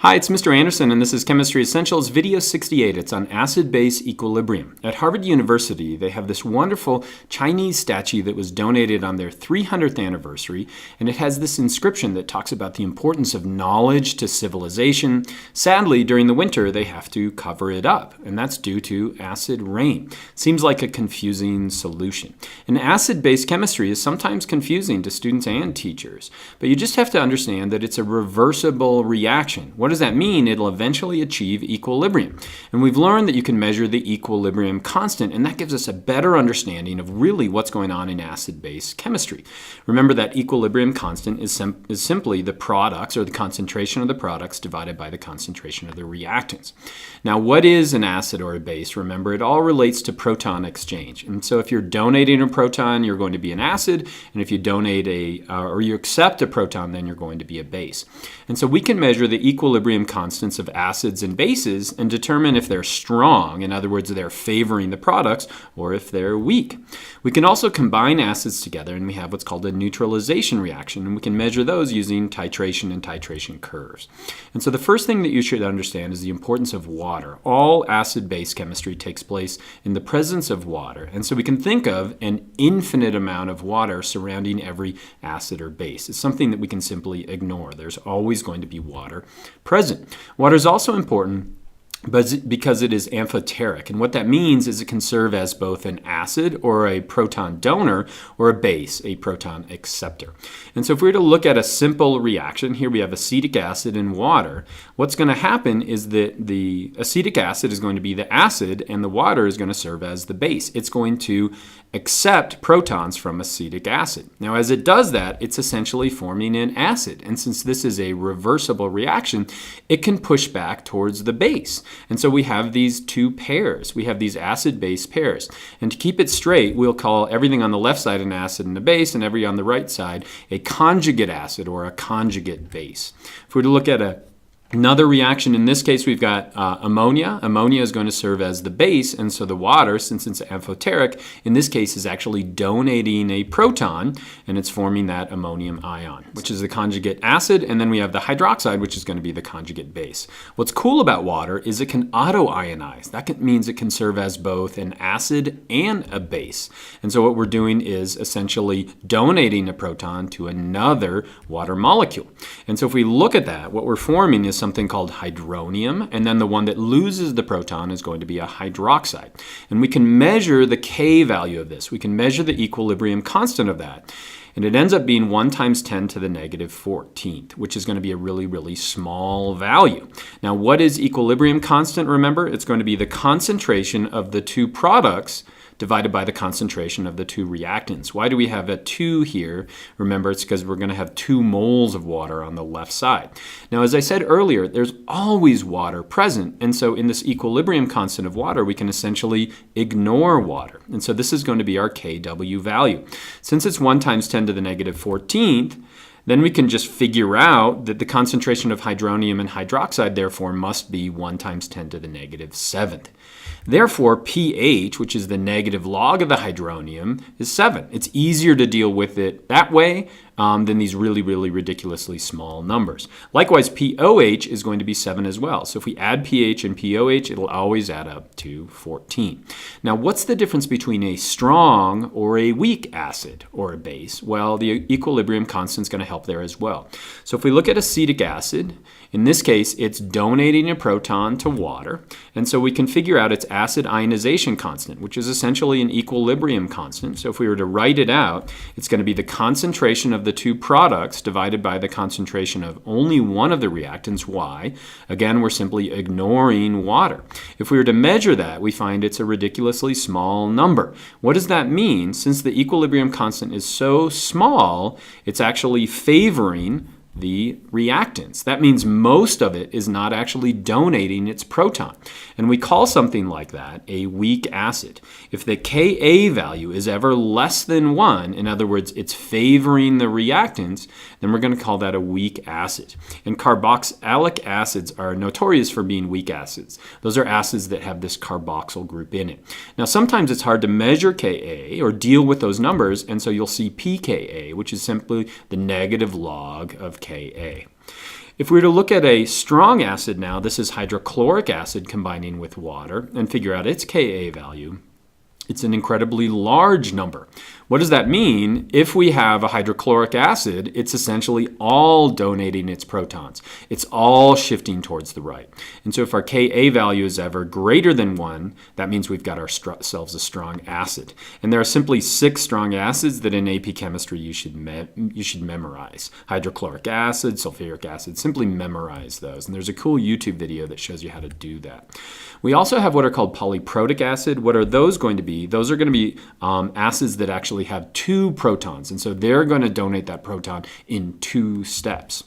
Hi, it's Mr. Anderson, and this is Chemistry Essentials Video 68. It's on acid-base equilibrium. At Harvard University, they have this wonderful Chinese statue that was donated on their 300th anniversary, and it has this inscription that talks about the importance of knowledge to civilization. Sadly, during the winter, they have to cover it up, and that's due to acid rain. Seems like a confusing solution. And acid-base chemistry is sometimes confusing to students and teachers, but you just have to understand that it's a reversible reaction. What does that mean? It'll eventually achieve equilibrium. And we've learned that you can measure the equilibrium constant, and that gives us a better understanding of really what's going on in acid-base chemistry. Remember that equilibrium constant is simply the products, or the concentration of the products, divided by the concentration of the reactants. Now, what is an acid or a base? Remember, it all relates to proton exchange. And so if you're donating a proton, you're going to be an acid, and if you donate or you accept a proton, then you're going to be a base. And so we can measure the equilibrium constants of acids and bases and determine if they're strong, in other words, they're favoring the products, or if they're weak. We can also combine acids together, and we have what's called a neutralization reaction, and we can measure those using titration and titration curves. And so the first thing that you should understand is the importance of water. All acid-base chemistry takes place in the presence of water, and so we can think of an infinite amount of water surrounding every acid or base. It's something that we can simply ignore. There's always going to be water present. Water is also important because it is amphoteric, and what that means is it can serve as both an acid or a proton donor, or a base, a proton acceptor. And so if we were to look at a simple reaction, here we have acetic acid and water, what's going to happen is that the acetic acid is going to be the acid and the water is going to serve as the base. It's going to accept protons from acetic acid. Now, as it does that, it's essentially forming an acid, and since this is a reversible reaction, it can push back towards the base. And so we have these two pairs. We have these acid-base pairs. And to keep it straight, we'll call everything on the left side an acid and a base, and every on the right side a conjugate acid or a conjugate base. If we were to look at another reaction, in this case we've got ammonia. Ammonia is going to serve as the base, and so the water, since it's amphoteric, in this case is actually donating a proton, and it's forming that ammonium ion, which is the conjugate acid, and then we have the hydroxide, which is going to be the conjugate base. What's cool about water is it can autoionize. That means it can serve as both an acid and a base. And so what we're doing is essentially donating a proton to another water molecule. And so if we look at that, what we're forming is something called hydronium, and then the one that loses the proton is going to be a hydroxide. And we can measure the K value of this. We can measure the equilibrium constant of that. And it ends up being 1 times 10 to the negative 14th, which is going to be a really, really small value. Now, what is equilibrium constant? Remember, it's going to be the concentration of the two products divided by the concentration of the two reactants. Why do we have a 2 here? Remember, it's because we're going to have 2 moles of water on the left side. Now, as I said earlier, there's always water present, and so in this equilibrium constant of water, we can essentially ignore water. And so this is going to be our Kw value. Since it's 1 times 10 to the negative 14th, then we can just figure out that the concentration of hydronium and hydroxide, therefore, must be 1 times 10 to the negative 7th. Therefore, pH, which is the negative log of the hydronium, is 7. It's easier to deal with it that way than these really, really ridiculously small numbers. Likewise, pOH is going to be 7 as well. So if we add pH and pOH, it'll always add up to 14. Now, what's the difference between a strong or a weak acid or a base? Well, the equilibrium constant is going to help there as well. So if we look at acetic acid, in this case, it's donating a proton to water, and so we can figure out its acid ionization constant, which is essentially an equilibrium constant. So if we were to write it out, it's going to be the concentration of the two products divided by the concentration of only one of the reactants, Y. Again, we're simply ignoring water. If we were to measure that, we find it's a ridiculously small number. What does that mean? Since the equilibrium constant is so small, it's actually favoring the reactants. That means most of it is not actually donating its proton. And we call something like that a weak acid. If the Ka value is ever less than 1, in other words, it's favoring the reactants, then we're going to call that a weak acid. And carboxylic acids are notorious for being weak acids. Those are acids that have this carboxyl group in it. Now, sometimes it's hard to measure Ka or deal with those numbers, and so you'll see pKa, which is simply the negative log of Ka. If we were to look at a strong acid now, this is hydrochloric acid combining with water, and figure out its Ka value, it's an incredibly large number. What does that mean? If we have a hydrochloric acid, it's essentially all donating its protons. It's all shifting towards the right. And so if our Ka value is ever greater than 1, that means we've got ourselves a strong acid. And there are simply 6 strong acids that in AP chemistry you should memorize. Hydrochloric acid, sulfuric acid, simply memorize those. And there's a cool YouTube video that shows you how to do that. We also have what are called polyprotic acid. What are those going to be? Those are going to be acids that actually have 2 protons, and so they're going to donate that proton in 2 steps.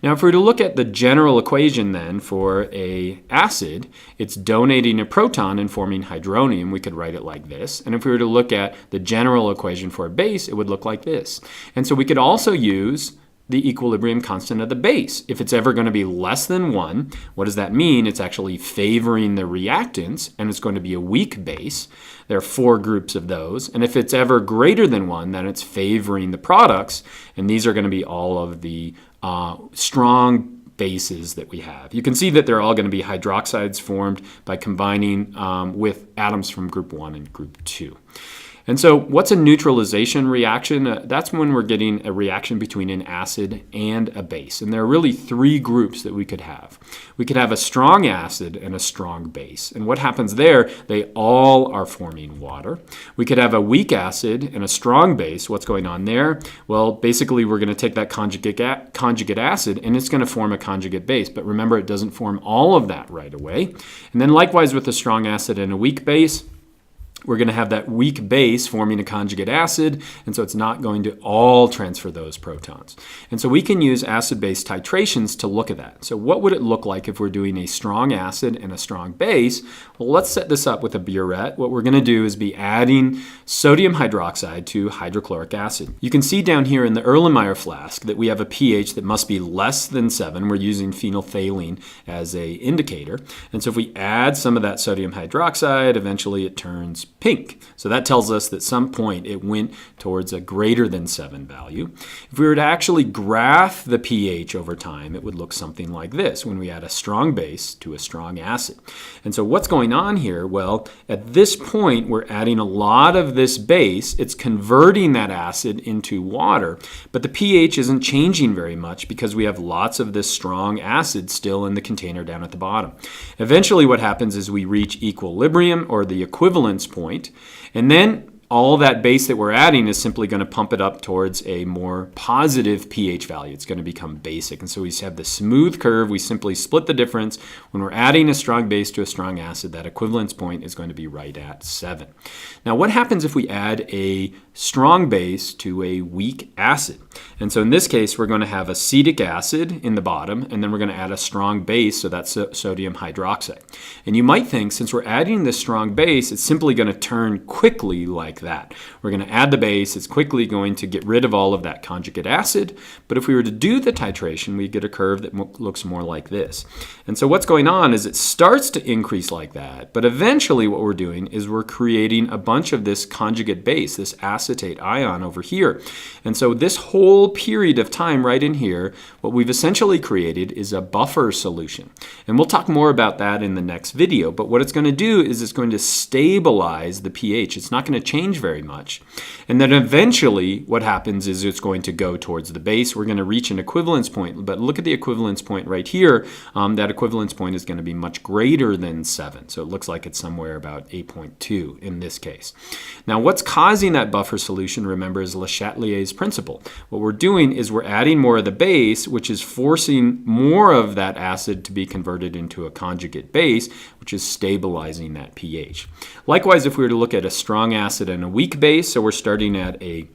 Now, if we were to look at the general equation then for a acid, it's donating a proton and forming hydronium. We could write it like this. And if we were to look at the general equation for a base, it would look like this. And so we could also use the equilibrium constant of the base. If it's ever going to be less than 1, what does that mean? It's actually favoring the reactants, and it's going to be a weak base. There are 4 groups of those. And if it's ever greater than 1, then it's favoring the products, and these are going to be all of the strong bases that we have. You can see that they're all going to be hydroxides formed by combining with atoms from group 1 and group 2. And so what's a neutralization reaction? That's when we're getting a reaction between an acid and a base. And there are really 3 groups that we could have. We could have a strong acid and a strong base. And what happens there? They all are forming water. We could have a weak acid and a strong base. What's going on there? Well, basically we're going to take that conjugate acid and it's going to form a conjugate base. But remember, it doesn't form all of that right away. And then likewise with a strong acid and a weak base, we're going to have that weak base forming a conjugate acid, and so it's not going to all transfer those protons. And so we can use acid-base titrations to look at that. So what would it look like if we're doing a strong acid and a strong base? Well, let's set this up with a burette. What we're going to do is be adding sodium hydroxide to hydrochloric acid. You can see down here in the Erlenmeyer flask that we have a pH that must be less than 7. We're using phenolphthalein as an indicator. And so if we add some of that sodium hydroxide, eventually it turns pink. So that tells us that at some point it went towards a greater than 7 value. If we were to actually graph the pH over time, it would look something like this when we add a strong base to a strong acid. And so what's going on here? Well, at this point, we're adding a lot of this base. It's converting that acid into water, but the pH isn't changing very much because we have lots of this strong acid still in the container down at the bottom. Eventually what happens is we reach equilibrium or the equivalence point, and then all that base that we're adding is simply going to pump it up towards a more positive pH value. It's going to become basic. And so we have this smooth curve. We simply split the difference. When we're adding a strong base to a strong acid, that equivalence point is going to be right at 7. Now, what happens if we add a strong base to a weak acid? And so in this case, we're going to have acetic acid in the bottom, and then we're going to add a strong base, so that's sodium hydroxide. And you might think, since we're adding this strong base, it's simply going to turn quickly like that. We're going to add the base. It's quickly going to get rid of all of that conjugate acid. But if we were to do the titration, we get a curve that looks more like this. And so what's going on is it starts to increase like that. But eventually what we're doing is we're creating a bunch of this conjugate base, this acetate ion over here. And so this whole period of time right in here, what we've essentially created is a buffer solution. And we'll talk more about that in the next video. But what it's going to do is it's going to stabilize the pH. It's not going to change very much. And then eventually what happens is it's going to go towards the base. We're going to reach an equivalence point. But look at the equivalence point right here. That equivalence point is going to be much greater than 7. So it looks like it's somewhere about 8.2 in this case. Now what's causing that buffer solution, remember, is Le Chatelier's principle. What we're doing is we're adding more of the base, which is forcing more of that acid to be converted into a conjugate base, which is stabilizing that pH. Likewise, if we were to look at a strong acid and a weak base, so we're starting at a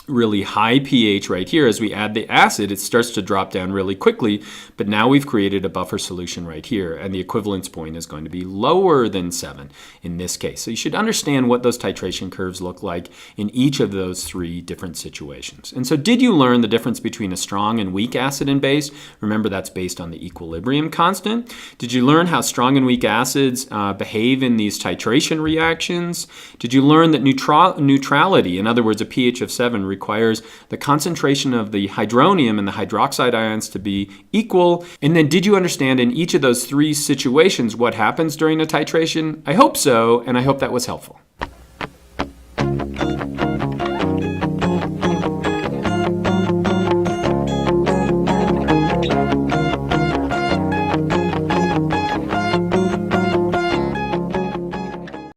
really high pH right here. As we add the acid, it starts to drop down really quickly, but now we've created a buffer solution right here, and the equivalence point is going to be lower than 7 in this case. So you should understand what those titration curves look like in each of those 3 different situations. And so did you learn the difference between a strong and weak acid and base? Remember, that's based on the equilibrium constant. Did you learn how strong and weak acids behave in these titration reactions? Did you learn that neutrality, in other words, a pH of 7, requires the concentration of the hydronium and the hydroxide ions to be equal. And then did you understand in each of those three situations what happens during a titration? I hope so, and I hope that was helpful.